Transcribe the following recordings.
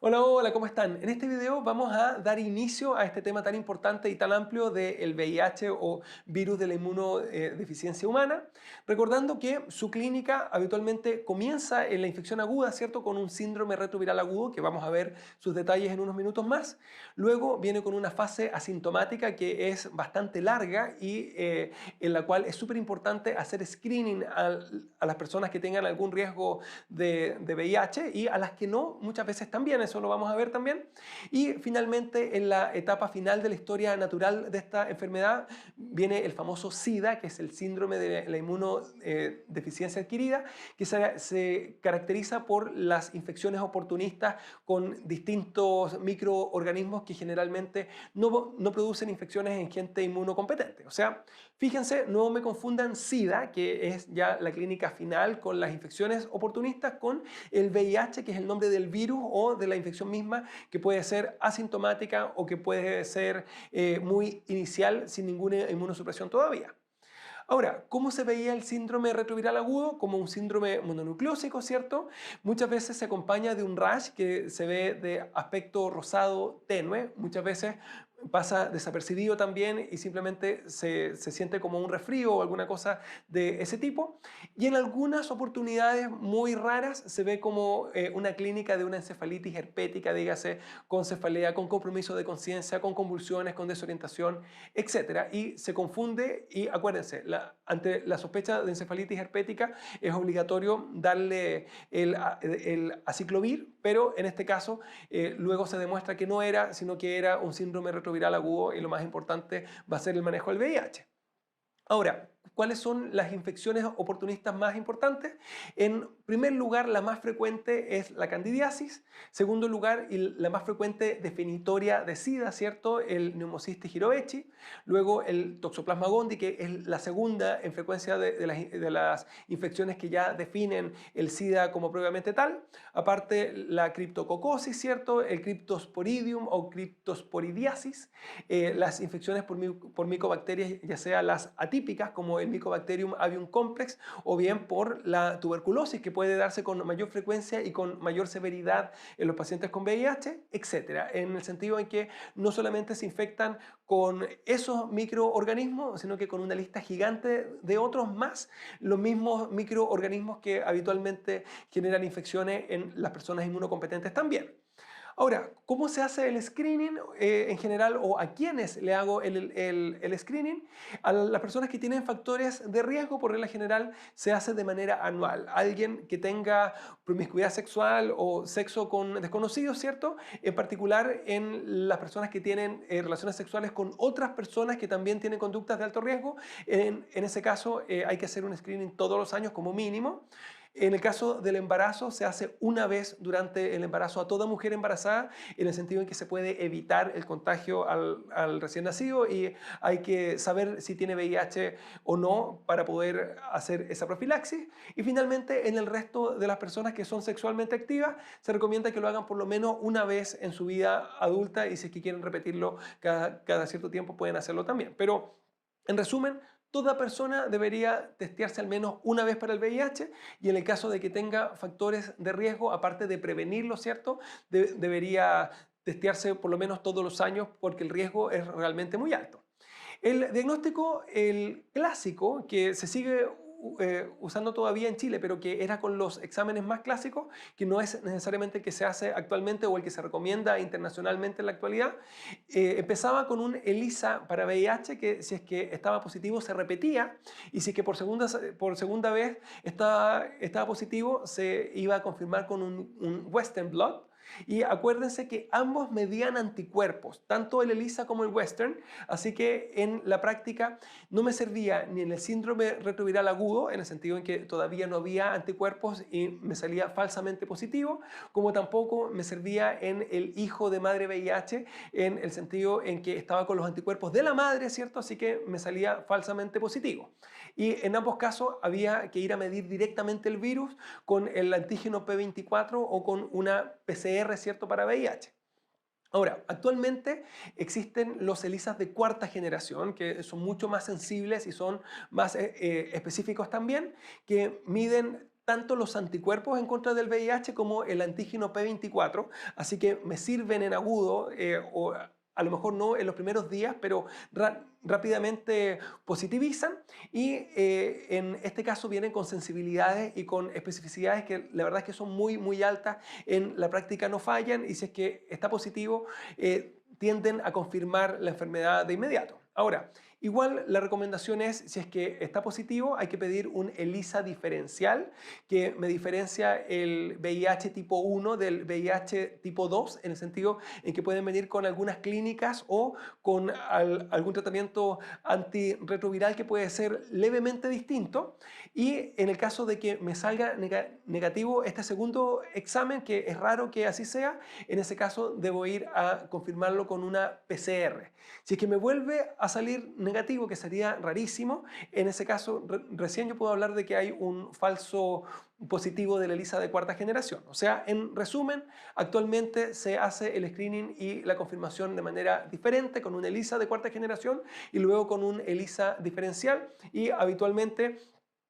Hola, hola, ¿cómo están? En este video vamos a dar inicio a este tema tan importante y tan amplio del VIH o virus de la inmunodeficiencia humana, recordando que su clínica habitualmente comienza en la infección aguda, ¿cierto? Con un síndrome retroviral agudo, que vamos a ver sus detalles en unos minutos más. Luego viene con una fase asintomática que es bastante larga y en la cual es súper importante hacer screening a las personas que tengan algún riesgo de VIH y a las que no, muchas veces también, eso lo vamos a ver también. Y finalmente, en la etapa final de la historia natural de esta enfermedad, viene el famoso SIDA, que es el síndrome de la inmunodeficiencia adquirida, que se caracteriza por las infecciones oportunistas con distintos microorganismos que generalmente no producen infecciones en gente inmunocompetente. O sea, fíjense, no me confundan SIDA, que es ya la clínica final con las infecciones oportunistas, con el VIH, que es el nombre del virus o de la infección misma, que puede ser asintomática o que puede ser muy inicial sin ninguna inmunosupresión todavía. Ahora, ¿cómo se veía el síndrome retroviral agudo? Como un síndrome mononucleósico, ¿cierto? Muchas veces se acompaña de un rash que se ve de aspecto rosado tenue, muchas veces pasa desapercibido también y simplemente se siente como un resfrío o alguna cosa de ese tipo. Y en algunas oportunidades muy raras se ve como una clínica de una encefalitis herpética, dígase, con cefalea, con compromiso de conciencia, con convulsiones, con desorientación, etcétera. Y se confunde y acuérdense, ante la sospecha de encefalitis herpética es obligatorio darle el aciclovir, pero en este caso luego se demuestra que no era, sino que era un síndrome retroviral agudo y lo más importante va a ser el manejo del VIH. Ahora, ¿cuáles son las infecciones oportunistas más importantes? En primer lugar, la más frecuente es la candidiasis. Segundo lugar, y la más frecuente definitoria de SIDA, ¿cierto? El Pneumocystis jirovecii. Luego el Toxoplasma gondii, que es la segunda en frecuencia de las infecciones que ya definen el SIDA como propiamente tal. Aparte, la criptococosis, ¿cierto? El Cryptosporidium o Cryptosporidiasis. Las infecciones por micobacterias, ya sea las atípicas como el Mycobacterium avium complex o bien por la tuberculosis que puede darse con mayor frecuencia y con mayor severidad en los pacientes con VIH, etcétera, en el sentido en que no solamente se infectan con esos microorganismos, sino que con una lista gigante de otros más, los mismos microorganismos que habitualmente generan infecciones en las personas inmunocompetentes también. Ahora, ¿cómo se hace el screening en general o a quiénes le hago el screening? A las personas que tienen factores de riesgo, por regla general, se hace de manera anual. Alguien que tenga promiscuidad sexual o sexo con desconocidos, ¿cierto? En particular en las personas que tienen relaciones sexuales con otras personas que también tienen conductas de alto riesgo. En ese caso hay que hacer un screening todos los años como mínimo. En el caso del embarazo, se hace una vez durante el embarazo a toda mujer embarazada, en el sentido en que se puede evitar el contagio al recién nacido y hay que saber si tiene VIH o no para poder hacer esa profilaxis. Y finalmente, en el resto de las personas que son sexualmente activas, se recomienda que lo hagan por lo menos una vez en su vida adulta y si es que quieren repetirlo cada cierto tiempo pueden hacerlo también. Pero en resumen, toda persona debería testearse al menos una vez para el VIH y en el caso de que tenga factores de riesgo, aparte de prevenirlo, ¿cierto? Debería testearse por lo menos todos los años porque el riesgo es realmente muy alto. El diagnóstico, el clásico, que se sigue usando todavía en Chile, pero que era con los exámenes más clásicos, que no es necesariamente el que se hace actualmente o el que se recomienda internacionalmente en la actualidad, empezaba con un ELISA para VIH, que si es que estaba positivo se repetía, y si es que por segunda vez estaba positivo, se iba a confirmar con un Western Blot. Y acuérdense que ambos medían anticuerpos, tanto el ELISA como el Western, así que en la práctica no me servía ni en el síndrome retroviral agudo, en el sentido en que todavía no había anticuerpos y me salía falsamente positivo, como tampoco me servía en el hijo de madre VIH, en el sentido en que estaba con los anticuerpos de la madre, ¿cierto? Así que me salía falsamente positivo. Y en ambos casos había que ir a medir directamente el virus con el antígeno P24 o con una PCR, ¿cierto?, para VIH. Ahora, actualmente existen los ELISAs de cuarta generación, que son mucho más sensibles y son más específicos también, que miden tanto los anticuerpos en contra del VIH como el antígeno P24, así que me sirven en agudo o a lo mejor no en los primeros días, pero rápidamente positivizan y en este caso vienen con sensibilidades y con especificidades que la verdad es que son muy, muy altas, en la práctica no fallan y si es que está positivo tienden a confirmar la enfermedad de inmediato. Ahora, igual la recomendación es, si es que está positivo, hay que pedir un ELISA diferencial que me diferencia el VIH tipo 1 del VIH tipo 2, en el sentido en que pueden venir con algunas clínicas o con algún tratamiento antirretroviral que puede ser levemente distinto. Y en el caso de que me salga negativo este segundo examen, que es raro que así sea, en ese caso debo ir a confirmarlo con una PCR. Si es que me vuelve a salir negativo, que sería rarísimo, en ese caso recién yo puedo hablar de que hay un falso positivo de la ELISA de cuarta generación. O sea, en resumen, actualmente se hace el screening y la confirmación de manera diferente con un ELISA de cuarta generación y luego con un ELISA diferencial, y habitualmente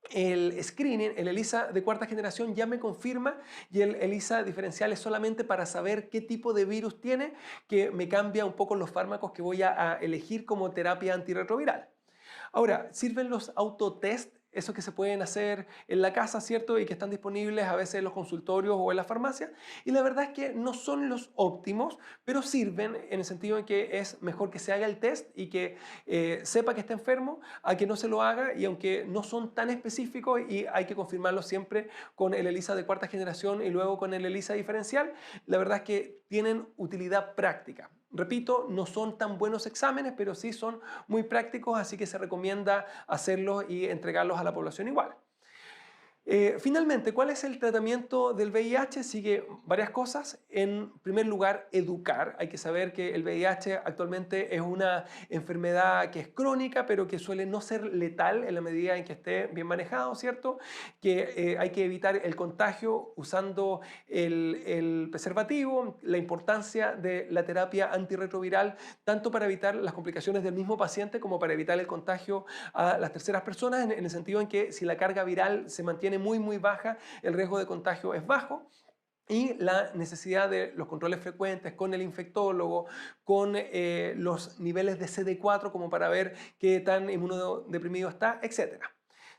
el screening, el ELISA de cuarta generación ya me confirma, y el ELISA diferencial es solamente para saber qué tipo de virus tiene, que me cambia un poco los fármacos que voy a elegir como terapia antirretroviral. Ahora, ¿sirven los autotest? Esos que se pueden hacer en la casa, ¿cierto? Y que están disponibles a veces en los consultorios o en la farmacia. Y la verdad es que no son los óptimos, pero sirven en el sentido en que es mejor que se haga el test y que sepa que está enfermo a que no se lo haga. Y aunque no son tan específicos y hay que confirmarlo siempre con el ELISA de cuarta generación y luego con el ELISA diferencial, la verdad es que tienen utilidad práctica. Repito, no son tan buenos exámenes, pero sí son muy prácticos, así que se recomienda hacerlos y entregarlos a la población igual. Finalmente, ¿cuál es el tratamiento del VIH? Sigue varias cosas. En primer lugar, educar. Hay que saber que el VIH actualmente es una enfermedad que es crónica, pero que suele no ser letal en la medida en que esté bien manejado, ¿cierto? Que hay que evitar el contagio usando el preservativo, la importancia de la terapia antirretroviral, tanto para evitar las complicaciones del mismo paciente como para evitar el contagio a las terceras personas, en el sentido en que si la carga viral se mantiene muy, muy baja, el riesgo de contagio es bajo. Y la necesidad de los controles frecuentes con el infectólogo, con los niveles de CD4 como para ver qué tan inmunodeprimido está, etc.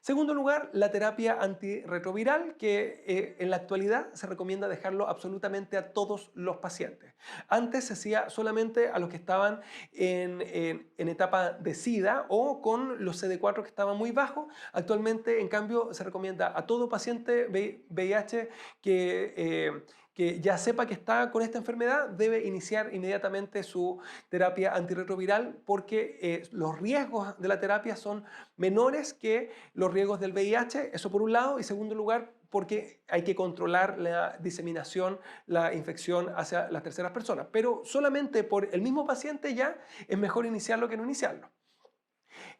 Segundo lugar, la terapia antirretroviral, que en la actualidad se recomienda dejarlo absolutamente a todos los pacientes. Antes se hacía solamente a los que estaban en etapa de SIDA o con los CD4 que estaban muy bajos. Actualmente, en cambio, se recomienda a todo paciente VIH que ya sepa que está con esta enfermedad, debe iniciar inmediatamente su terapia antirretroviral, porque los riesgos de la terapia son menores que los riesgos del VIH, eso por un lado, y segundo lugar, porque hay que controlar la diseminación, la infección hacia las terceras personas. Pero solamente por el mismo paciente ya es mejor iniciarlo que no iniciarlo.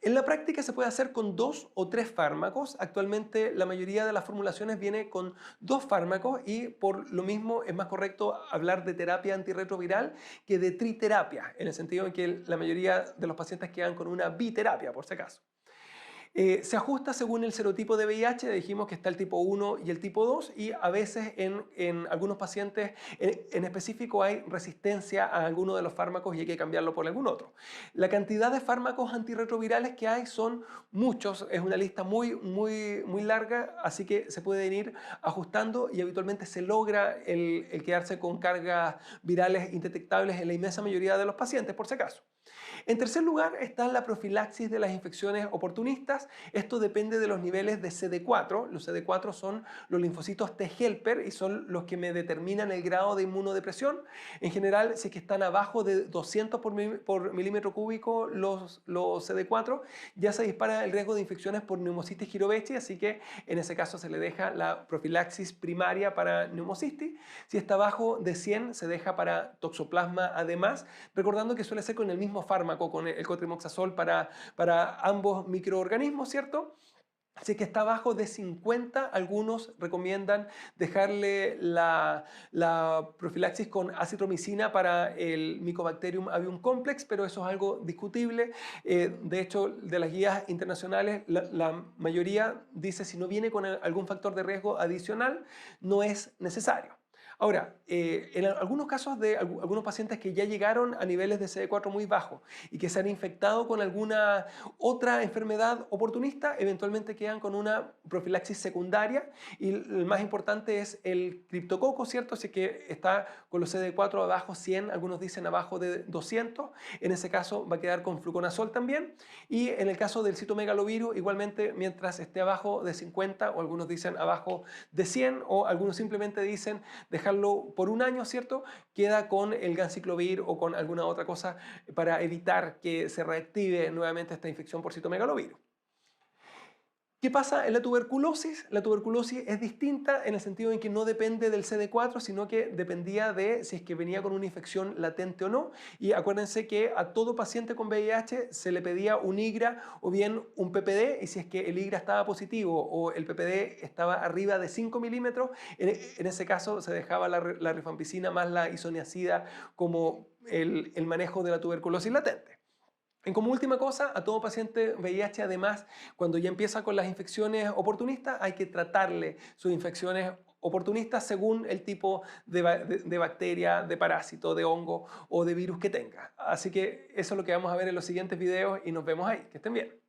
En la práctica se puede hacer con 2 o 3 fármacos. Actualmente la mayoría de las formulaciones viene con 2 fármacos y por lo mismo es más correcto hablar de terapia antirretroviral que de triterapia, en el sentido en que la mayoría de los pacientes quedan con una biterapia, por si acaso. Se ajusta según el serotipo de VIH, dijimos que está el tipo 1 y el tipo 2, y a veces en algunos pacientes en específico hay resistencia a alguno de los fármacos y hay que cambiarlo por algún otro. La cantidad de fármacos antirretrovirales que hay son muchos, es una lista muy, muy, muy larga, así que se pueden ir ajustando y habitualmente se logra el quedarse con cargas virales indetectables en la inmensa mayoría de los pacientes, por si acaso. En tercer lugar está la profilaxis de las infecciones oportunistas. Esto depende de los niveles de CD4. Los CD4 son los linfocitos T helper y son los que me determinan el grado de inmunodepresión. En general, si es que están abajo de 200 por milímetro cúbico los CD4, ya se dispara el riesgo de infecciones por neumocistis girovechi, así que en ese caso se le deja la profilaxis primaria para neumocistis. Si está abajo de 100, se deja para toxoplasma además, recordando que suele ser con el mismo fármaco, con el cotrimoxazol para ambos microorganismos, ¿cierto? Si es que está abajo de 50, algunos recomiendan dejarle la profilaxis con acitromicina para el Mycobacterium avium complex, pero eso es algo discutible. De hecho, de las guías internacionales, la mayoría dice si no viene con algún factor de riesgo adicional, no es necesario. Ahora, en algunos casos de algunos pacientes que ya llegaron a niveles de CD4 muy bajos y que se han infectado con alguna otra enfermedad oportunista, eventualmente quedan con una profilaxis secundaria y el más importante es el criptococo, ¿cierto? Si es que está con los CD4 abajo 100, algunos dicen abajo de 200, en ese caso va a quedar con fluconazol también. Y en el caso del citomegalovirus, igualmente mientras esté abajo de 50 o algunos dicen abajo de 100 o algunos simplemente dicen dejarlo por un año, ¿cierto? Queda con el ganciclovir o con alguna otra cosa para evitar que se reactive nuevamente esta infección por citomegalovirus. ¿Qué pasa en la tuberculosis? La tuberculosis es distinta en el sentido en que no depende del CD4, sino que dependía de si es que venía con una infección latente o no. Y acuérdense que a todo paciente con VIH se le pedía un IGRA o bien un PPD, y si es que el IGRA estaba positivo o el PPD estaba arriba de 5 milímetros, en ese caso se dejaba la rifampicina más la isoniazida como el manejo de la tuberculosis latente. Como última cosa, a todo paciente VIH, además, cuando ya empieza con las infecciones oportunistas, hay que tratarle sus infecciones oportunistas según el tipo de bacteria, de parásito, de hongo o de virus que tenga. Así que eso es lo que vamos a ver en los siguientes videos y nos vemos ahí. Que estén bien.